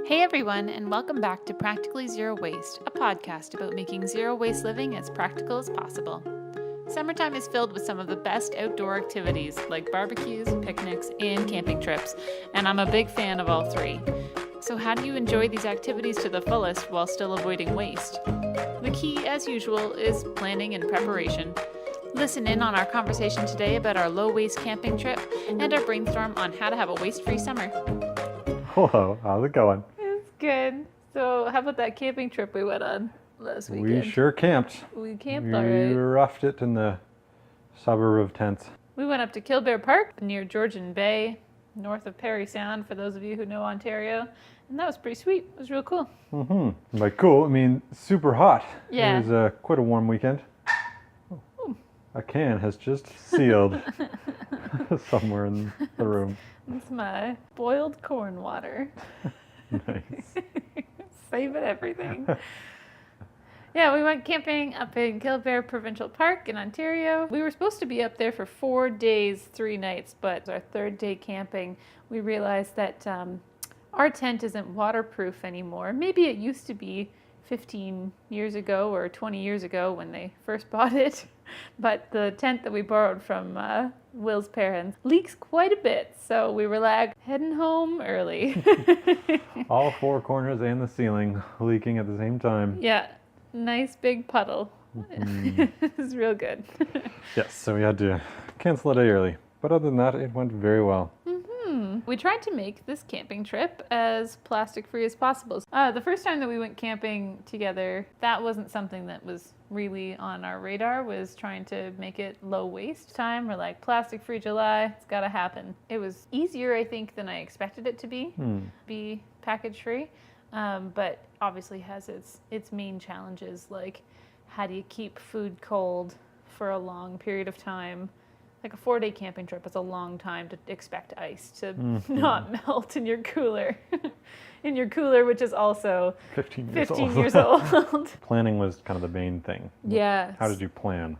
Hey everyone, and welcome back to Practically Zero Waste, a podcast about making zero waste living as practical as possible. Summertime is filled with some of the best outdoor activities like barbecues, picnics, and camping trips, and I'm a big fan of all three. So how do you enjoy these activities to the fullest while still avoiding waste? The key, as usual, is planning and preparation. Listen in on our conversation today about our low-waste camping trip and our brainstorm on how to have a waste-free summer. Hello, how's it going? It's good. So how about that camping trip we went on last weekend? We sure camped. We camped We all right. roughed it in the suburb of tents. We went up to Killbear Park near Georgian Bay, north of Parry Sound, for those of you who know Ontario. And that was pretty sweet. It was real cool. By cool, I mean super hot. Yeah. It was quite a warm weekend. Oh, a can has just sealed somewhere in the room. It's my boiled corn water. Nice. Saving everything. Yeah, we went camping up in Killbear Provincial Park in Ontario. We were supposed to be up there for 4 days, 3 nights, but our third day camping, we realized that our tent isn't waterproof anymore. Maybe it used to be 15 years ago or 20 years ago when they first bought it. But the tent that we borrowed from Will's parents leaks quite a bit. So we were like, heading home early. All four corners and the ceiling leaking at the same time. Yeah, nice big puddle. It was real good. Yes, so we had to cancel a day early. But other than that, it went very well. We tried to make this camping trip as plastic-free as possible. The first time that we went camping together, that wasn't something that was really on our radar, was trying to make it low waste time. We're like, plastic-free July, it's gotta happen. It was easier, I think, than I expected it to be package-free, but obviously has its main challenges, like how do you keep food cold for a long period of time? Like a 4-day camping trip is a long time to expect ice to not melt in your cooler. In your cooler, which is also 15 years old. Planning was kind of the main thing. Yeah. How did you plan?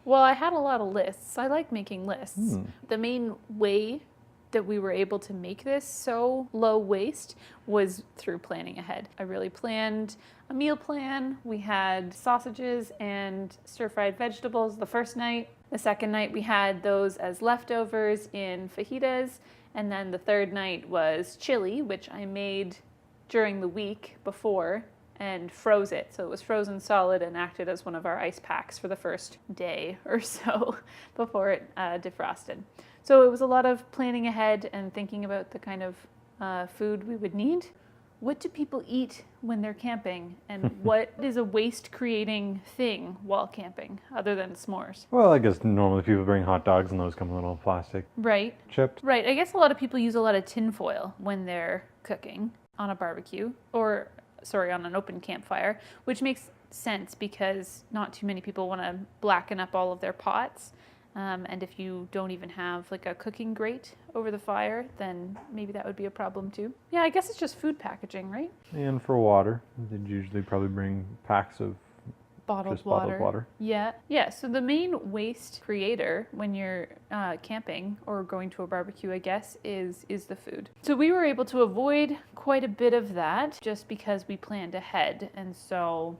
Well, I had a lot of lists. I like making lists. The main way that we were able to make this so low waste was through planning ahead. I really planned a meal plan. We had sausages and stir-fried vegetables the first night. The second night we had those as leftovers in fajitas. And then the third night was chili, which I made during the week before and froze it. So it was frozen solid and acted as one of our ice packs for the first day or so before it defrosted. So it was a lot of planning ahead and thinking about the kind of food we would need. What do people eat when they're camping? And what is a waste-creating thing while camping, other than s'mores? Well, I guess normally people bring hot dogs and those come in little plastic Right. chipped. Right. I guess a lot of people use a lot of tin foil when they're cooking on a barbecue or, on an open campfire, which makes sense because not too many people want to blacken up all of their pots. And if you don't even have like a cooking grate over the fire, then maybe that would be a problem too. Yeah, I guess it's just food packaging, right? And for water, they'd usually probably bring packs of Bottled water. Yeah. So the main waste creator when you're camping or going to a barbecue, I guess, is the food. So we were able to avoid quite a bit of that just because we planned ahead. And so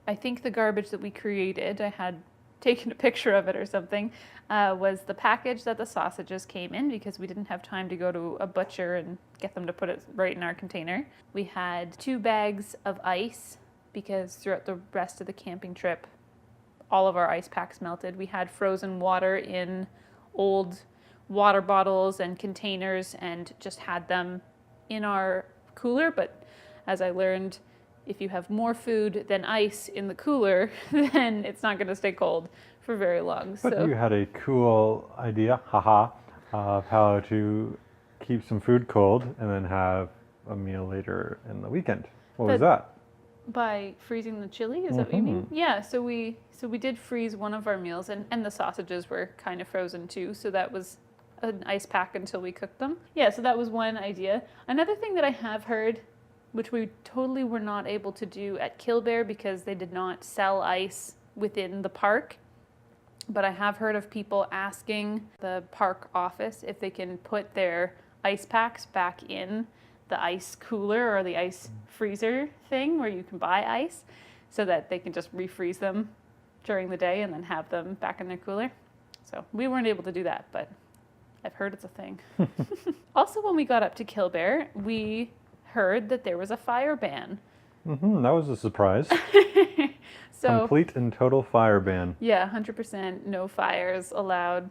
I think the garbage that we created, I had taken a picture of it or something, was the package that the sausages came in because we didn't have time to go to a butcher and get them to put it right in our container. We had 2 bags of ice because throughout the rest of the camping trip, all of our ice packs melted. We had frozen water in old water bottles and containers and just had them in our cooler. But as I learned, if you have more food than ice in the cooler, then it's not going to stay cold for very long. But you had a cool idea, of how to keep some food cold and then have a meal later in the weekend. What was that? By freezing the chili, is that what you mean? Yeah, so we did freeze one of our meals, and the sausages were kind of frozen too, so that was an ice pack until we cooked them. Yeah, so that was one idea. Another thing that I have heard, which we totally were not able to do at Killbear because they did not sell ice within the park, but I have heard of people asking the park office if they can put their ice packs back in the ice cooler or the ice freezer thing where you can buy ice so that they can just refreeze them during the day and then have them back in their cooler. So we weren't able to do that, but I've heard it's a thing. Also, when we got up to Killbear, we heard that there was a fire ban. That was a surprise. So, complete and total fire ban. Yeah, 100% no fires allowed.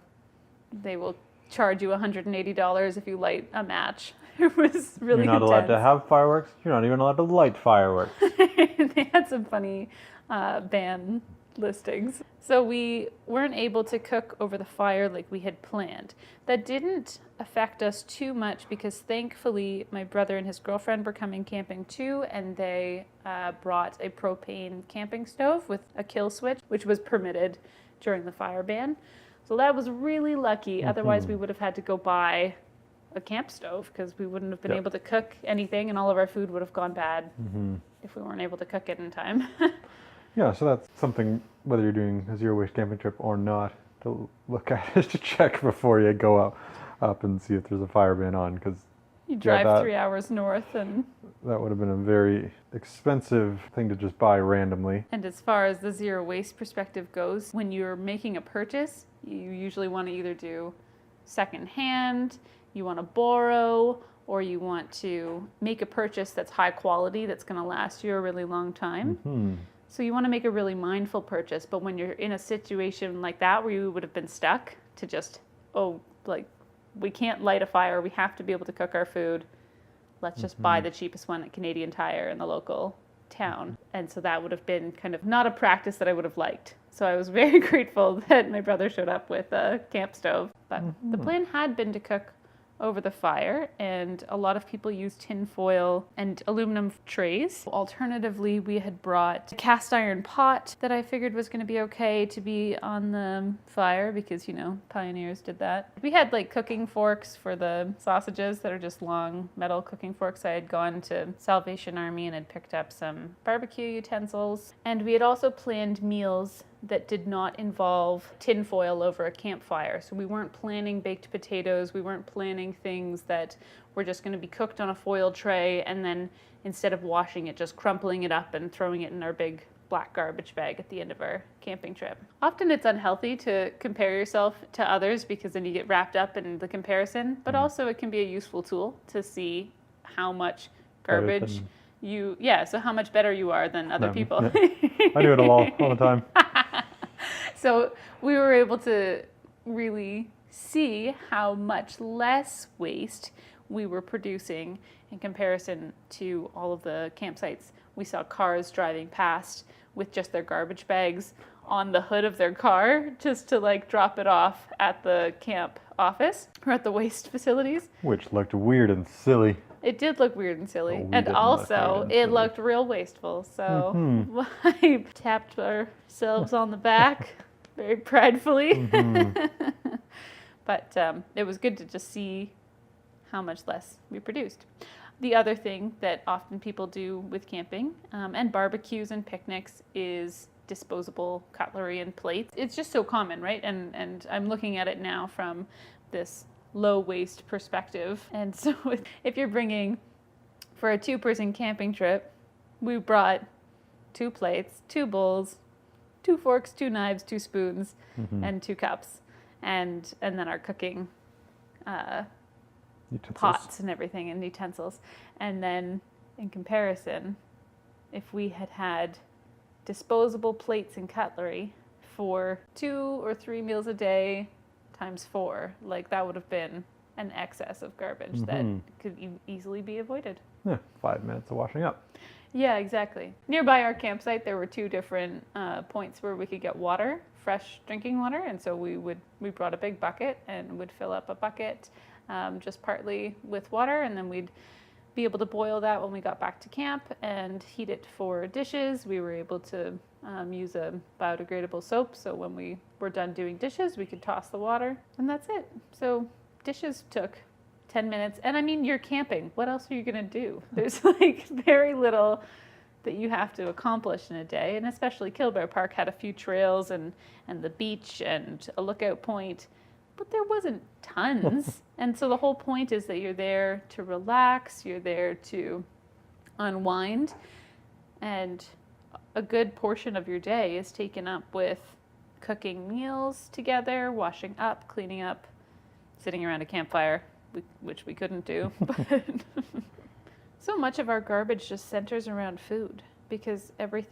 They will charge you $180 if you light a match. It was really You're not allowed to have fireworks. You're not even allowed to light fireworks. They had some funny ban listings. So we weren't able to cook over the fire like we had planned. That didn't affect us too much because thankfully my brother and his girlfriend were coming camping too, and they brought a propane camping stove with a kill switch, which was permitted during the fire ban. So that was really lucky. Otherwise we would have had to go buy a camp stove because we wouldn't have been able to cook anything, and all of our food would have gone bad if we weren't able to cook it in time. Yeah, so that's something, whether you're doing a zero-waste camping trip or not, to look at is to check before you go up and see if there's a fire ban on, because you drive 3 hours north and... That would have been a very expensive thing to just buy randomly. And as far as the zero waste perspective goes, when you're making a purchase, you usually want to either do secondhand, you want to borrow, or you want to make a purchase that's high quality, that's going to last you a really long time. So you want to make a really mindful purchase, but when you're in a situation like that where you would have been stuck to just, we can't light a fire, we have to be able to cook our food, let's just buy the cheapest one at Canadian Tire in the local town. And so that would have been kind of not a practice that I would have liked. So I was very grateful that my brother showed up with a camp stove. But the plan had been to cook over the fire, and a lot of people use tin foil and aluminum trays. Alternatively, we had brought a cast iron pot that I figured was going to be okay to be on the fire because, pioneers did that. We had cooking forks for the sausages that are just long metal cooking forks. I had gone to Salvation Army and had picked up some barbecue utensils. And we had also planned meals that did not involve tin foil over a campfire. So we weren't planning baked potatoes. We weren't planning things that were just going to be cooked on a foil tray and then instead of washing it, just crumpling it up and throwing it in our big black garbage bag at the end of our camping trip. Often it's unhealthy to compare yourself to others because then you get wrapped up in the comparison, but also it can be a useful tool to see how much garbage so how much better you are than other people. Yeah. I do it all the time. So we were able to really see how much less waste we were producing in comparison to all of the campsites. We saw cars driving past with just their garbage bags on the hood of their car just to drop it off at the camp office or at the waste facilities. Which looked weird and silly. It did look weird and silly. And also, it looked real wasteful. So I tapped ourselves on the back very pridefully. But it was good to just see how much less we produced. The other thing that often people do with camping and barbecues and picnics is disposable cutlery and plates. It's just so common, right? And I'm looking at it now from this low waste perspective. And so if you're bringing, for a 2-person camping trip, we brought 2 plates, 2 bowls, 2 forks, 2 knives, 2 spoons, and 2 cups. And then our cooking pots and everything and utensils. And then in comparison, if we had had disposable plates and cutlery for 2 or 3 meals a day times 4, that would have been an excess of garbage that could easily be avoided. Yeah, 5 minutes of washing up. Yeah, exactly. Nearby our campsite, there were 2 different points where we could get water, fresh drinking water, and so we brought a big bucket and would fill up a bucket just partly with water, and then we'd be able to boil that when we got back to camp and heat it for dishes. We were able to use a biodegradable soap, so when we were done doing dishes, we could toss the water, and that's it. So dishes took 10 minutes, and I mean, you're camping. What else are you gonna do? There's very little that you have to accomplish in a day, and especially Killbear Park had a few trails and the beach and a lookout point, but there wasn't tons. And so the whole point is that you're there to relax, you're there to unwind, and a good portion of your day is taken up with cooking meals together, washing up, cleaning up, sitting around a campfire, which we couldn't do. But so much of our garbage just centers around food, because every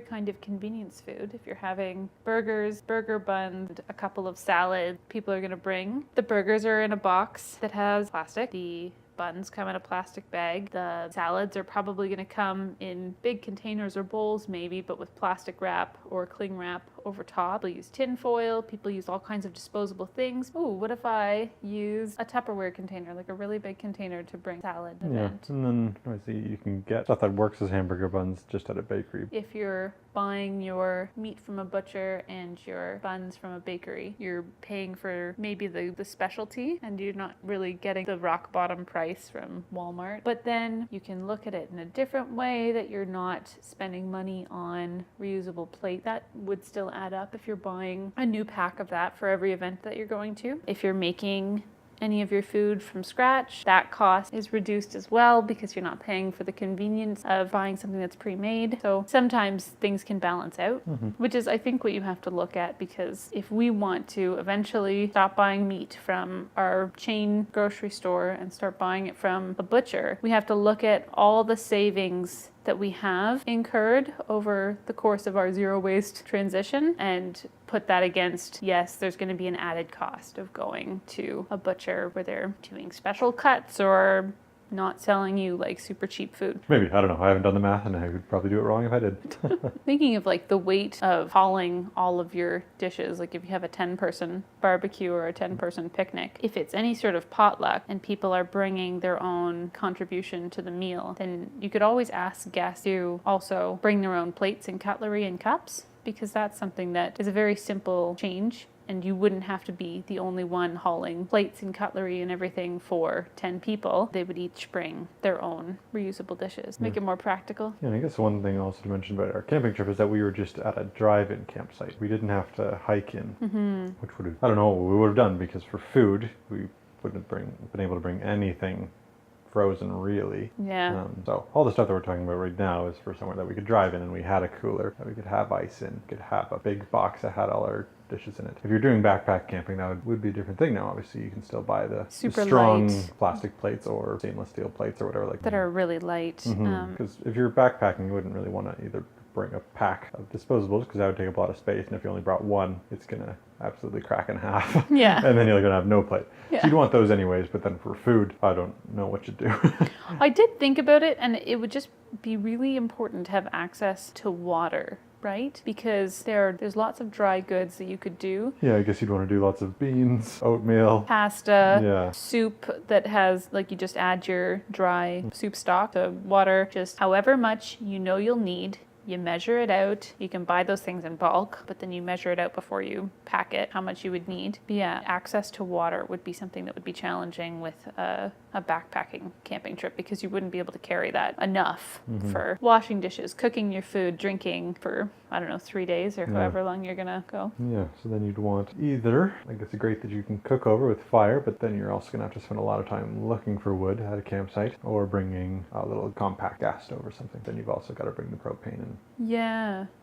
kind of convenience food, if you're having burgers, burger buns, a couple of salads, people are going to bring. The burgers are in a box that has plastic. The buns come in a plastic bag. The salads are probably going to come in big containers or bowls maybe, but with plastic wrap or cling wrap over top. People use tin foil. People use all kinds of disposable things. Ooh, what if I use a Tupperware container, like a really big container to bring salad event? And then obviously you can get stuff that works as hamburger buns just at a bakery. If you're buying your meat from a butcher and your buns from a bakery, you're paying for maybe the specialty, and you're not really getting the rock bottom price from Walmart. But then you can look at it in a different way, that you're not spending money on reusable plate. That would still add up if you're buying a new pack of that for every event that you're going to. If you're making any of your food from scratch, that cost is reduced as well, because you're not paying for the convenience of buying something that's pre-made. So sometimes things can balance out, which is, I think, what you have to look at, because if we want to eventually stop buying meat from our chain grocery store and start buying it from a butcher, we have to look at all the savings that we have incurred over the course of our zero waste transition and put that against, yes, there's going to be an added cost of going to a butcher where they're doing special cuts or not selling you like super cheap food. Maybe, I don't know. I haven't done the math, and I would probably do it wrong if I did. Thinking of like the weight of hauling all of your dishes, like if you have a 10-person barbecue or a 10-person picnic, if it's any sort of potluck and people are bringing their own contribution to the meal, then you could always ask guests to also bring their own plates and cutlery and cups, because that's something that is a very simple change. And you wouldn't have to be the only one hauling plates and cutlery and everything for 10 people. They would each bring their own reusable dishes. Make it more practical. Yeah, and I guess one thing also to mention about our camping trip is that we were just at a drive-in campsite. We didn't have to hike in, which would have, I don't know what we would have done, because for food, we wouldn't have been able to bring anything frozen, really. Yeah. So all the stuff that we're talking about right now is for somewhere that we could drive in, and we had a cooler that we could have ice in. We could have a big box that had all our dishes in it. If you're doing backpack camping, that would be a different thing now. Obviously, you can still buy the strong light plastic plates or stainless steel plates or whatever like that are really light. Because if you're backpacking, you wouldn't really want to either bring a pack of disposables, because that would take up a lot of space, and if you only brought one, it's gonna absolutely crack in half. Yeah. And then you're gonna have no plate. Yeah. So you'd want those anyways, but then for food, I don't know what you'd do. I did think about it, and it would just be really important to have access to water, right? Because there's lots of dry goods that you could do. Yeah, I guess you'd want to do lots of beans, oatmeal, pasta, soup that has, like, you just add your dry soup stock to water, just however much you know you'll need. You measure it out. You can buy those things in bulk, but then you measure it out before you pack it, how much you would need. But yeah, access to water would be something that would be challenging with a backpacking camping trip, because you wouldn't be able to carry that enough for washing dishes, cooking your food, drinking for, I don't know, 3 days or however long you're gonna go. Yeah, so then you'd want either, I guess it's great that you can cook over with fire, but then you're also gonna have to spend a lot of time looking for wood at a campsite, or bringing a little compact gas stove or something. Then you've also got to bring the propane and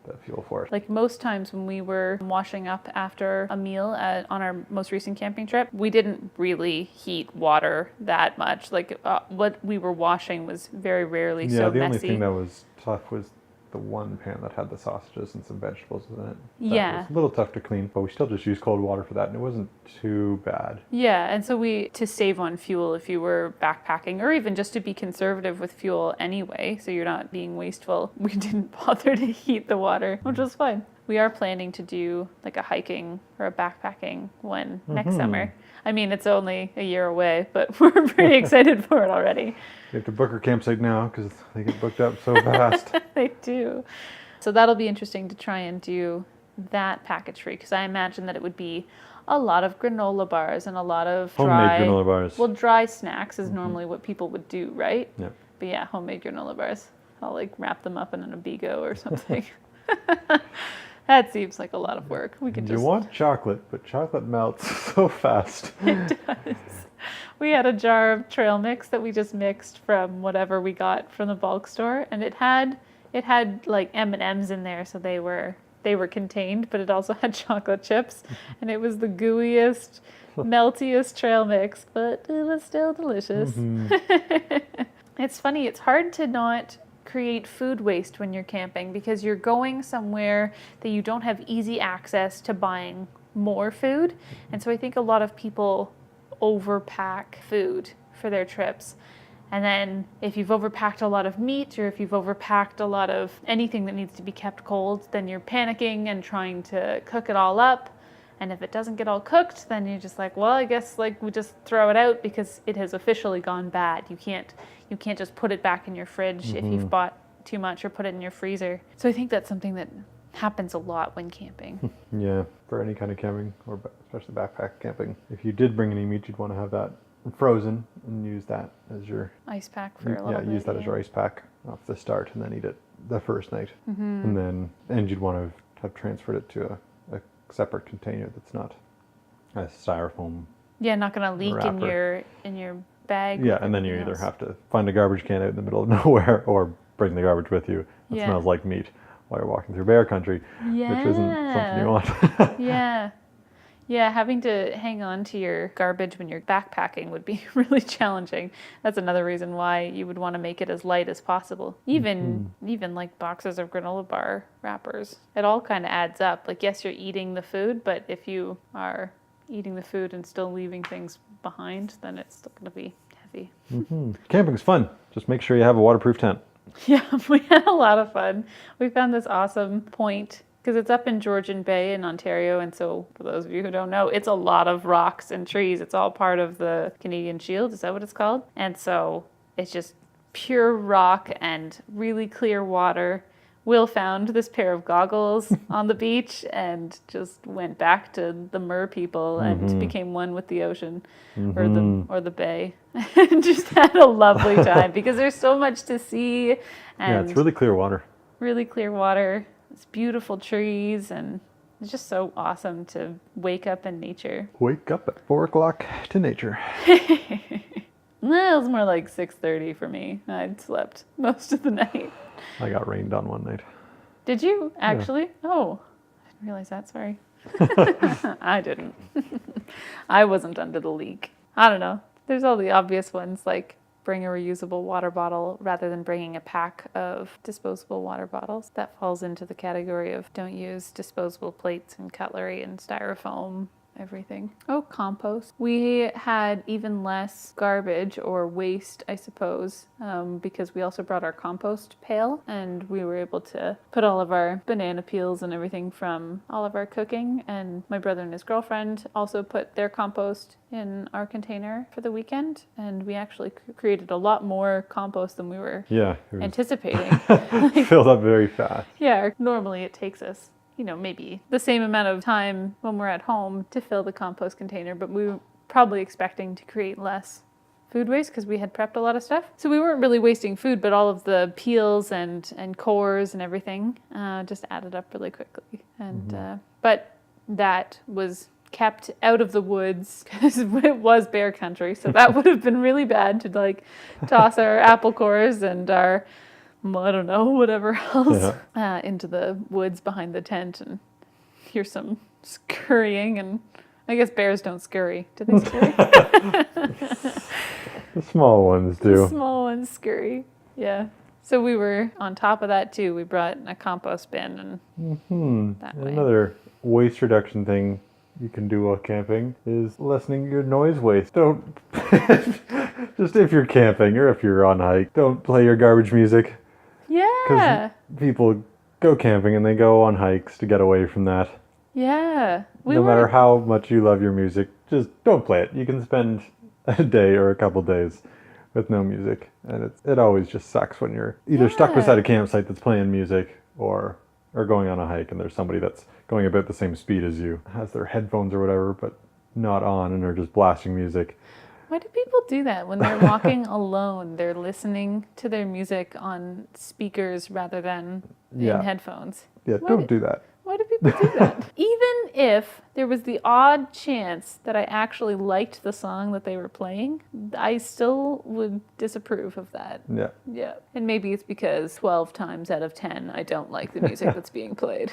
the fuel for it. Like most times when we were washing up after a meal on our most recent camping trip, we didn't really heat water that much. Like what we were washing was very rarely so messy. Yeah, the only thing that was tough was the one pan that had the sausages and some vegetables in it. That was a little tough to clean, but we still just used cold water for that, and it wasn't too bad. Yeah, and so to save on fuel if you were backpacking, or even just to be conservative with fuel anyway, so you're not being wasteful, we didn't bother to heat the water, which was fine. We are planning to do like a hiking or a backpacking one next summer. I mean, it's only a year away, but we're pretty excited for it already. You have to book our campsite now, because they get booked up so fast. They do. So that'll be interesting to try and do that package-free, because I imagine that it would be a lot of granola bars and a lot of homemade granola bars. Well, dry snacks is normally what people would do, right? Yeah. But yeah, homemade granola bars. I'll like wrap them up in an Abigo or something. That seems like a lot of work. We could You want chocolate, but chocolate melts so fast. It does. We had a jar of trail mix that we just mixed from whatever we got from the bulk store, and it had like M&Ms in there, so they were contained, but it also had chocolate chips, and it was the gooeyest, meltiest trail mix, but it was still delicious. It's funny, it's hard to not create food waste when you're camping because you're going somewhere that you don't have easy access to buying more food. And so I think a lot of people overpack food for their trips. And then if you've overpacked a lot of meat or if you've overpacked a lot of anything that needs to be kept cold, then you're panicking and trying to cook it all up. And if it doesn't get all cooked, then you're just like, well, I guess like we just throw it out because it has officially gone bad. You can't just put it back in your fridge if you've bought too much or put it in your freezer. So I think that's something that happens a lot when camping. Yeah, for any kind of camping, or especially backpack camping. If you did bring any meat, you'd want to have that frozen and use that as your ice pack for a little bit. Yeah, use that as your ice pack off the start and then eat it the first night. And you'd want to have transferred it to a separate container that's not a styrofoam. Yeah, not going to leak in your bag. Yeah, and then you either have to find a garbage can out in the middle of nowhere or bring the garbage with you that smells like meat while you're walking through bear country, which isn't something you want. Yeah, having to hang on to your garbage when you're backpacking would be really challenging. That's another reason why you would want to make it as light as possible. Even like boxes of granola bar wrappers. It all kind of adds up. Like, yes, you're eating the food, but if you are eating the food and still leaving things behind, then it's still going to be heavy. Camping's fun. Just make sure you have a waterproof tent. Yeah, we had a lot of fun. We found this awesome point because it's up in Georgian Bay in Ontario. And so for those of you who don't know, it's a lot of rocks and trees. It's all part of the Canadian Shield. Is that what it's called? And so it's just pure rock and really clear water. Will found this pair of goggles on the beach and just went back to the mer people and became one with the ocean or the bay. And just had a lovely time because there's so much to see. And yeah, it's really clear water. Really clear water. It's beautiful trees, and it's just so awesome to wake up in nature. Wake up at 4 o'clock to nature. No, it was more like 6:30 for me. I'd slept most of the night. I got rained on one night. Did you actually? Yeah. Oh, I didn't realize that. Sorry. I didn't. I wasn't under the leak. I don't know. There's all the obvious ones like bring a reusable water bottle rather than bringing a pack of disposable water bottles. That falls into the category of don't use disposable plates and cutlery and styrofoam. Everything. Oh, compost. We had even less garbage or waste, I suppose, because we also brought our compost pail and we were able to put all of our banana peels and everything from all of our cooking. And my brother and his girlfriend also put their compost in our container for the weekend. And we actually created a lot more compost than we were anticipating. Filled up very fast. Yeah, normally it takes us maybe the same amount of time when we're at home to fill the compost container, but we were probably expecting to create less food waste because we had prepped a lot of stuff. So we weren't really wasting food, but all of the peels and cores and everything just added up really quickly. And but that was kept out of the woods because it was bear country, so that would have been really bad to toss our apple cores and our I don't know, whatever else, into the woods behind the tent and hear some scurrying. And I guess bears don't scurry. Do they scurry? The small ones do. The small ones scurry. Yeah. So we were on top of that too. We brought a compost bin and that way. Another waste reduction thing you can do while camping is lessening your noise waste. Don't, just if you're camping or if you're on hike, don't play your garbage music. Yeah. Because people go camping and they go on hikes to get away from that. Yeah. No matter how much you love your music, just don't play it. You can spend a day or a couple days with no music. And it always just sucks when you're either stuck beside a campsite that's playing music or going on a hike and there's somebody that's going about the same speed as you, has their headphones or whatever, but not on and are just blasting music. Why do people do that when they're walking alone? They're listening to their music on speakers rather than in headphones. Yeah, don't do that. Why do people people do that. Even if there was the odd chance that I actually liked the song that they were playing, I still would disapprove of that. Yeah. Yeah. And maybe it's because 12 times out of 10, I don't like the music that's being played.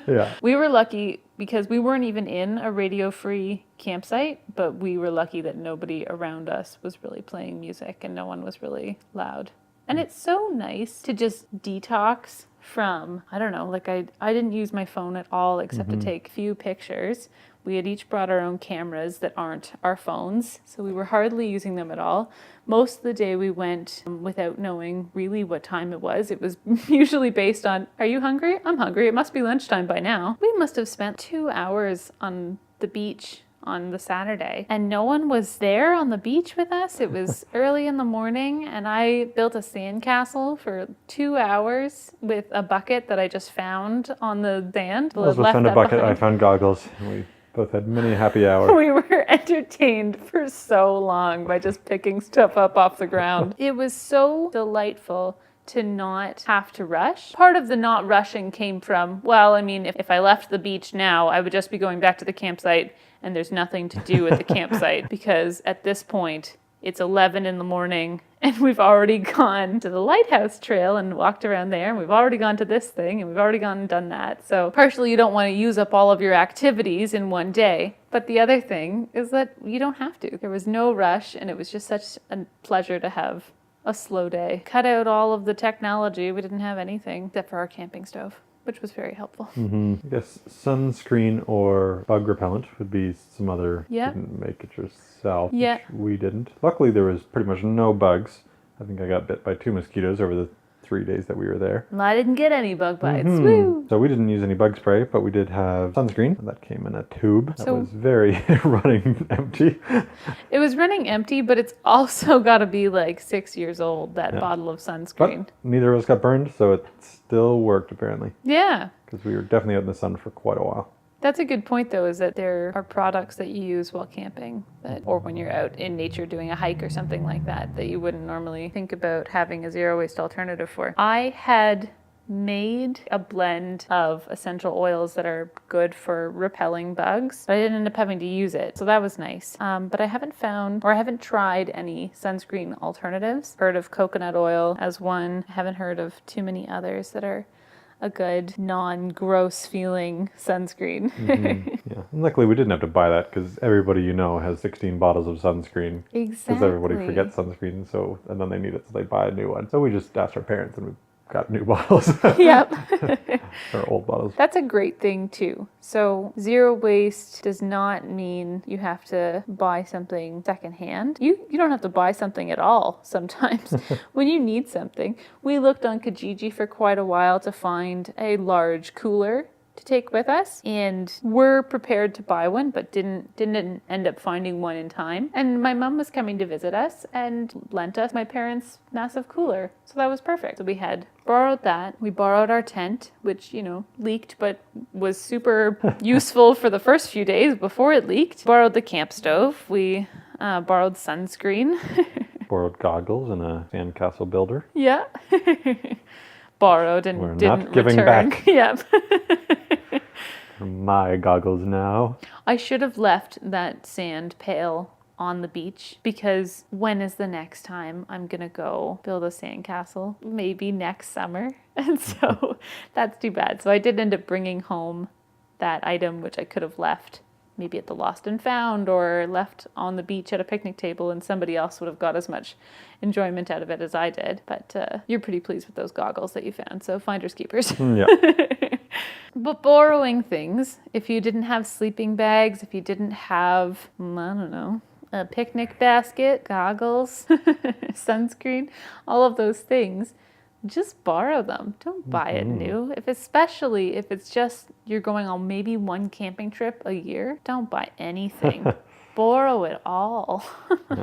Yeah. We were lucky because we weren't even in a radio-free campsite, but we were lucky that nobody around us was really playing music and no one was really loud. And it's so nice to just detox from, I don't know, like I didn't use my phone at all except to take a few pictures. We had each brought our own cameras that aren't our phones, so we were hardly using them at all. Most of the day we went without knowing really what time it was. It was usually based on, are you hungry? I'm hungry. It must be lunchtime by now. We must have spent 2 hours on the beach on the Saturday, and no one was there on the beach with us. It was early in the morning, and I built a sandcastle for 2 hours with a bucket that I just found on the sand. Elizabeth found a bucket, I found goggles, and we both had many happy hours. We were entertained for so long by just picking stuff up off the ground. It was so delightful to not have to rush. Part of the not rushing came from, well, I mean, if I left the beach now, I would just be going back to the campsite and there's nothing to do at the campsite because at this point it's 11 in the morning and we've already gone to the lighthouse trail and walked around there, and we've already gone to this thing and we've already gone and done that. So partially you don't want to use up all of your activities in one day, but the other thing is that you don't have to. There was no rush and it was just such a pleasure to have a slow day. Cut out all of the technology. We didn't have anything except for our camping stove, which was very helpful. I guess sunscreen or bug repellent would be some other, didn't make it yourself, which we didn't. Luckily there was pretty much no bugs. I think I got bit by 2 mosquitoes over the 3 days that we were there. Well, I didn't get any bug bites. Woo! So we didn't use any bug spray, but we did have sunscreen. That came in a tube. That was very running empty. It was running empty, but it's also got to be like 6 years old, that bottle of sunscreen. But neither of us got burned, so it still worked apparently. Yeah. Because we were definitely out in the sun for quite a while. That's a good point, though, is that there are products that you use while camping or when you're out in nature doing a hike or something like that you wouldn't normally think about having a zero-waste alternative for. I had made a blend of essential oils that are good for repelling bugs, but I didn't end up having to use it, so that was nice. But I haven't tried any sunscreen alternatives. Heard of coconut oil as one. I haven't heard of too many others that are a good non-gross feeling sunscreen. Yeah, and luckily we didn't have to buy that because everybody you know has 16 bottles of sunscreen. Exactly. Because everybody forgets sunscreen, and then they need it, so they buy a new one. So we just asked our parents and we got new bottles. Yep. Or old bottles. That's a great thing too. So zero waste does not mean you have to buy something secondhand. You don't have to buy something at all sometimes when you need something. We looked on Kijiji for quite a while to find a large cooler to take with us, and were prepared to buy one but didn't end up finding one in time. And my mom was coming to visit us and lent us my parents' massive cooler, so that was perfect. So we had borrowed that. We borrowed our tent, which leaked but was super useful for the first few days before it leaked. Borrowed the camp stove. We borrowed sunscreen. Borrowed goggles and a sandcastle builder. Yeah. Borrowed and We're didn't not giving return. back. Yep. My goggles now. I should have left that sand pail on the beach, because when is the next time I'm gonna go build a sandcastle? Maybe next summer. And so that's too bad. So I did end up bringing home that item, which I could have left maybe at the Lost and Found or left on the beach at a picnic table, and somebody else would have got as much enjoyment out of it as I did. But you're pretty pleased with those goggles that you found, so finders keepers. Yeah. But borrowing things, if you didn't have sleeping bags, if you didn't have, I don't know, a picnic basket, goggles, sunscreen, all of those things, just borrow them. Don't buy it new. Especially if it's just you're going on maybe one camping trip a year, don't buy anything. Borrow it all.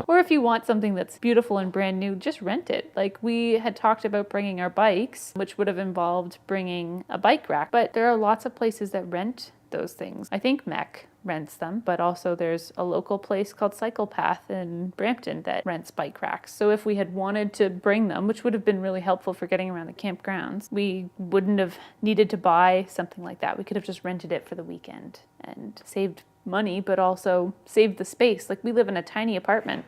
Or if you want something that's beautiful and brand new, just rent it. Like we had talked about bringing our bikes, which would have involved bringing a bike rack, but there are lots of places that rent those things. I think Mech rents them, but also there's a local place called Cycle Path in Brampton that rents bike racks. So if we had wanted to bring them, which would have been really helpful for getting around the campgrounds, we wouldn't have needed to buy something like that. We could have just rented it for the weekend and saved money, but also saved the space. Like, we live in a tiny apartment.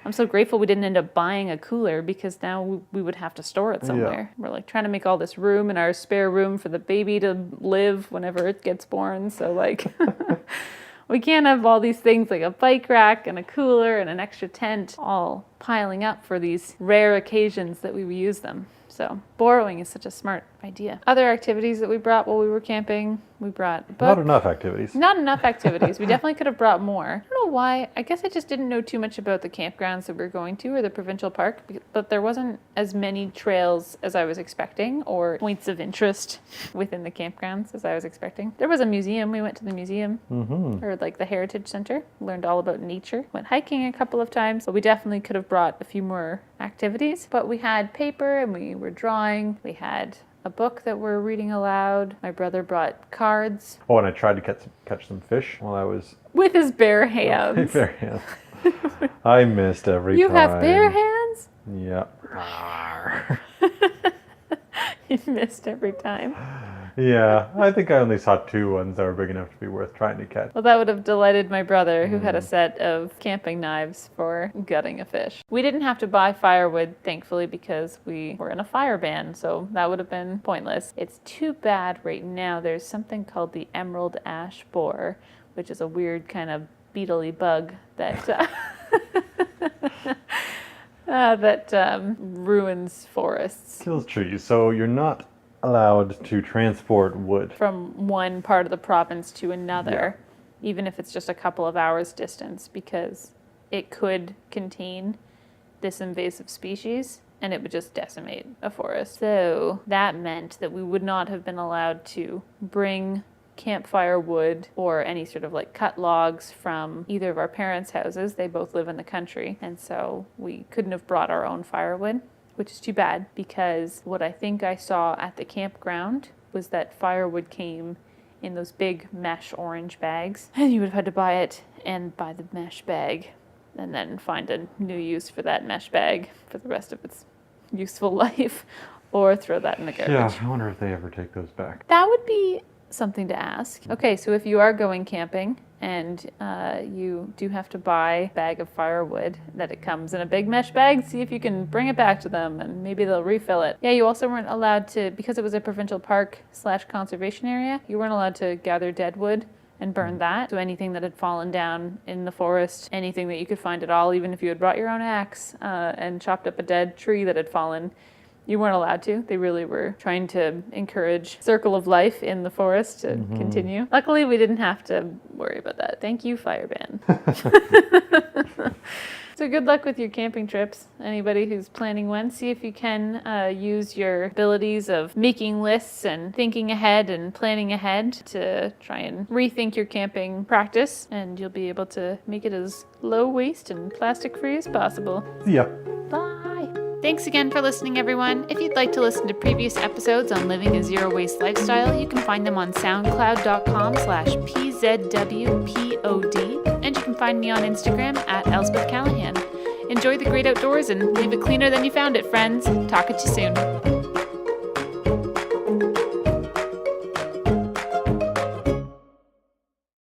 I'm so grateful we didn't end up buying a cooler, because now we would have to store it somewhere. We're like trying to make all this room in our spare room for the baby to live whenever it gets born. So like we can't have all these things like a bike rack and a cooler and an extra tent all piling up for these rare occasions that we use them. So borrowing is such a smart idea. Other activities that we brought while we were camping, we brought a book. Not enough activities. Not enough activities. We definitely could have brought more. I don't know why. I guess I just didn't know too much about the campgrounds that we were going to, or the provincial park, but there wasn't as many trails as I was expecting, or points of interest within the campgrounds as I was expecting. There was a museum. We went to the museum, or like the Heritage Center, learned all about nature. Went hiking a couple of times, but we definitely could have brought a few more activities. But we had paper and we were drawing. We had a book that we're reading aloud. My brother brought cards. Oh, and I tried to catch some fish while I was... With his bare hands. Bare hands. I missed every time. You have bare hands? Yep. You missed every time. Yeah, I think I only saw 2 ones that were big enough to be worth trying to catch. Well, that would have delighted my brother, who had a set of camping knives for gutting a fish. We didn't have to buy firewood, thankfully, because we were in a fire ban, so that would have been pointless. It's too bad right now there's something called the emerald ash borer, which is a weird kind of beetly bug that ruins forests. Kills trees, so you're not allowed to transport wood from one part of the province to another, even if it's just a couple of hours distance, because it could contain this invasive species and it would just decimate a forest. So that meant that we would not have been allowed to bring campfire wood or any sort of like cut logs from either of our parents' houses. They both live in the country, and so we couldn't have brought our own firewood, which is too bad, because what I think I saw at the campground was that firewood came in those big mesh orange bags, and you would have had to buy it and buy the mesh bag and then find a new use for that mesh bag for the rest of its useful life, or throw that in the garbage. Yeah, I wonder if they ever take those back. That would be something to ask. Okay, so if you are going camping and you do have to buy a bag of firewood, that it comes in a big mesh bag, see if you can bring it back to them and maybe they'll refill it. Yeah, you also weren't allowed to, because it was a provincial park / conservation area, you weren't allowed to gather dead wood and burn that. So anything that had fallen down in the forest, anything that you could find at all, even if you had brought your own axe and chopped up a dead tree that had fallen, you weren't allowed to. They really were trying to encourage circle of life in the forest to continue. Luckily, we didn't have to worry about that. Thank you, fire ban. So good luck with your camping trips. Anybody who's planning one, see if you can use your abilities of making lists and thinking ahead and planning ahead to try and rethink your camping practice, and you'll be able to make it as low waste and plastic free as possible. See ya. Bye. Thanks again for listening, everyone. If you'd like to listen to previous episodes on living a zero-waste lifestyle, you can find them on soundcloud.com/PZWPOD, and you can find me on Instagram at Elspeth Callahan. Enjoy the great outdoors and leave it cleaner than you found it, friends. Talk at you soon.